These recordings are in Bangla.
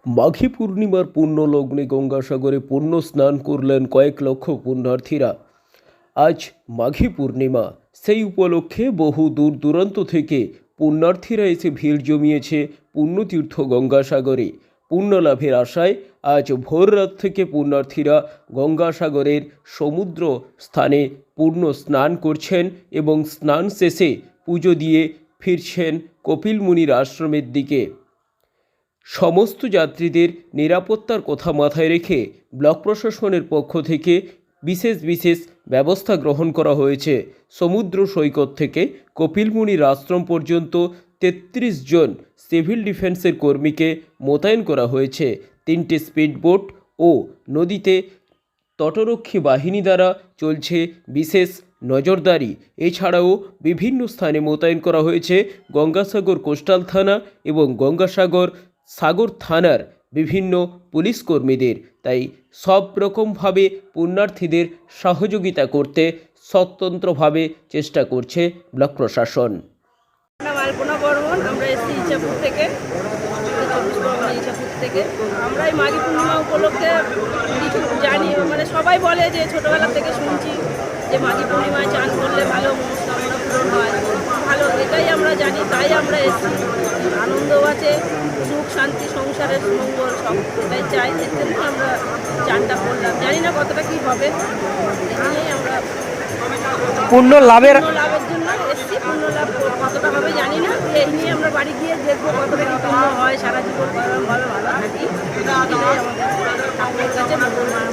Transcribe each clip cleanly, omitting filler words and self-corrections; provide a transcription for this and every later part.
মাঘী পূর্ণিমার পুণ্য লগ্নে গঙ্গাসাগরে পুণ্য স্নান করলেন কয়েক লক্ষ পুণ্যার্থীরা। আজ মাঘী পূর্ণিমা, সেই উপলক্ষে বহু দূর দূরান্ত থেকে পুণ্যার্থীরা এসে ভিড় জমিয়েছে পুণ্যতীর্থ গঙ্গাসাগরে। পুণ্য লাভের আশায় আজ ভোর রাত থেকে পুণ্যার্থীরা গঙ্গাসাগরের সমুদ্র স্থানে পূর্ণ স্নান করছেন এবং স্নান শেষে পুজো দিয়ে ফিরছেন কপিল মুনির আশ্রমের দিকে। সমস্ত যাত্রীদের নিরাপত্তার কথা মাথায় রেখে ব্লক প্রশাসনের পক্ষ থেকে বিশেষ ব্যবস্থা গ্রহণ করা হয়েছে। সমুদ্র সৈকত থেকে কপিল মুনির আশ্রম পর্যন্ত ৩৩ জন সিভিল ডিফেন্সের কর্মীকে মোতায়েন করা হয়েছে। ৩টে স্পিডবোট ও নদীতে তটরক্ষী বাহিনী দ্বারা চলছে বিশেষ নজরদারি। এছাড়াও বিভিন্ন স্থানে মোতায়েন করা হয়েছে গঙ্গাসাগর কোস্টাল থানা এবং গঙ্গাসাগর সাগর থানার বিভিন্ন পুলিশ কর্মীদের। তাই সব রকমভাবে পুণ্যার্থীদের সহযোগিতা করতে স্বতন্ত্রভাবে চেষ্টা করছে ব্লক প্রশাসন। আলপনা বর্মন, আমরা এসেছি ইচ্ছাপুর থেকে, ইচ্ছাপুর থেকে। আমরা এই মাঘী পূর্ণিমা উপলক্ষে কিছু জানি, মানে সবাই বলে যে ছোটোবেলা থেকে শুনছি যে মাঘী পূর্ণিমায় চান করলে ভালো মনস্কামনা পূরণ হয়, ভালো, এটাই আমরা জানি। তাই আমরা এসেছি, আনন্দও আছে, সুখ শান্তি সংসারের মঙ্গল সব এটাই চাই। এর জন্য আমরা চানটা করলাম, জানি না কতটা কী হবে, এই আমরা পূর্ণ লাভের জন্য এসেছি। পূর্ণ লাভ কতটা হবে জানি না, এই নিয়ে আমরা বাড়ি গিয়ে দেখবো কতটা কি পূর্ণ হয়। সারা জীবন ভালো ভালো থাকি, ঠাকুরের কাছে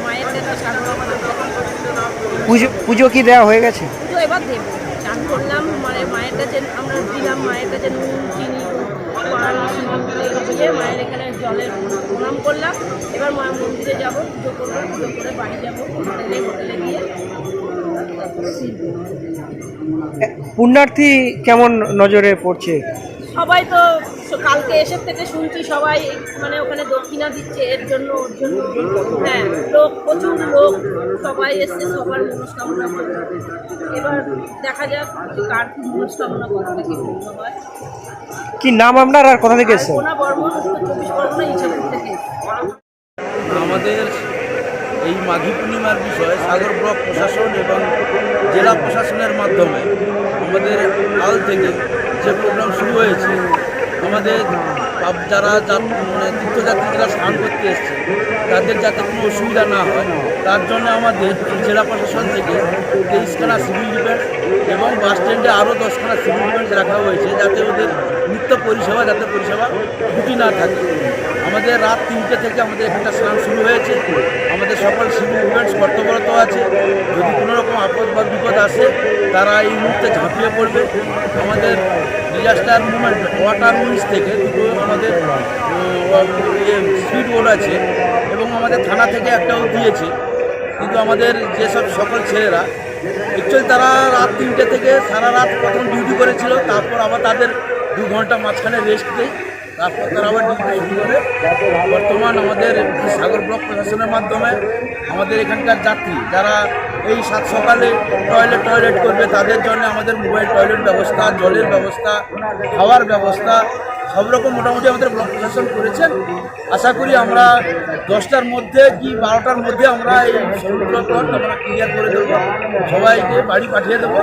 মায়ের কাছে সাগর পুজো কি দেওয়া হয়ে গেছে? পুজো এবার দেবো, চান করলাম, মানে মায়ের কাছে আমরা দিলাম, মায়ের কাছে নুন চিনি দিয়ে মায়ের এখানে জলের প্রণাম করলাম। এবার মায়ের মন্দিরে যাবো, পুজো করবো, পুজো করে বাড়ি যাবো, হোটেলে গিয়ে। পুণ্যার্থী কেমন নজরে পড়ছে? সবাই তো কালকে এসে থেকে শুনছি সবাই মানে ওখানে দক্ষিণা দিচ্ছে, এর জন্য ওর জন্য। হ্যাঁ, লোক প্রচুর লোক, সবাই এসছে, সবার মনস্কামনা করে। এবার দেখা যাক কার কি মনস্কামনা করতে কি পূর্ণ হয়। কি নাম আপনার আর কোথা থেকে এসেছেন? আলপনা বর্মন, উত্তর ২৪ পরগনা, ইচ্ছাপুর থেকে। আমাদের এই মাঘী পূর্ণিমার বিষয়ে সাগর ব্লক প্রশাসন এবং জেলা প্রশাসনের মাধ্যমে আমাদের কাল থেকে যে প্রোগ্রাম শুরু হয়েছে, আমাদের যারা মানে তীর্থযাত্রীরা স্নান করতে এসছে তাদের যাতে কোনো অসুবিধা না হয় তার জন্য আমাদের জেলা প্রশাসন থেকে 23খানা সিভিল ডিফেন্স এবং বাস স্ট্যান্ডে আরও 10খানা সিভিল ডিফেন্স রাখা হয়েছে, যাতে ওদের নিত্য পরিষেবা ত্রুটি না থাকে। আমাদের রাত 3টে থেকে আমাদের এখানটা স্নান শুরু হয়েছে। আমাদের সকল সিভিল ডিফেন্স কর্তব্যরত আছে, যদি কোনো রকম আপদ বা বিপদ আসে তারা এই মুহূর্তে ঝাঁপিয়ে পড়বে। আমাদের ডিজাস্টার মুভমেন্ট ওয়াটার উইংস থেকে দুটো আমাদের স্পিড বোট আছে এবং আমাদের থানা থেকে একটাও দিয়েছে। কিন্তু আমাদের যেসব সকল ছেলেরা অ্যাকচুয়ালি তারা রাত 3টে থেকে সারা রাত প্রথম ডিউটি করেছিল, তারপর আবার তাদের 2 ঘন্টা মাঝখানে রেস্ট দেয়, তারপর তারা আবার ডিউটি শুরু করে। বর্তমান আমাদের সাগর ব্লক প্রশাসনের মাধ্যমে আমাদের এখানকার যাত্রী যারা এই সাত সকালে টয়লেট করবে তাদের জন্য আমাদের মোবাইল টয়লেট ব্যবস্থা, জলের ব্যবস্থা, খাওয়ার ব্যবস্থা সব রকম মোটামুটি আমাদের ব্লক প্রশাসন করেছেন। আশা করি আমরা 10টার মধ্যে কি 12টার মধ্যে আমরা এই সমুদ্র পথ আমরা ক্লিয়ার করে দেবো, সবাইকে বাড়ি পাঠিয়ে দেবো।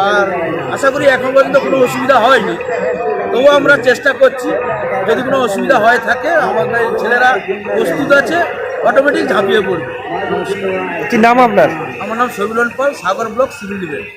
আর আশা করি এখন পর্যন্ত কোনো অসুবিধা হয়নি, তবুও আমরা চেষ্টা করছি যদি কোনো অসুবিধা হয়ে থাকে আমাদের ছেলেরা প্রস্তুত আছে, অটোমেটিক ঝাঁপিয়ে পড়বে। কি নাম আপনার? আমার নাম শৈবুলন পাল, সাগর ব্লক সিভিল ডিফেন্স।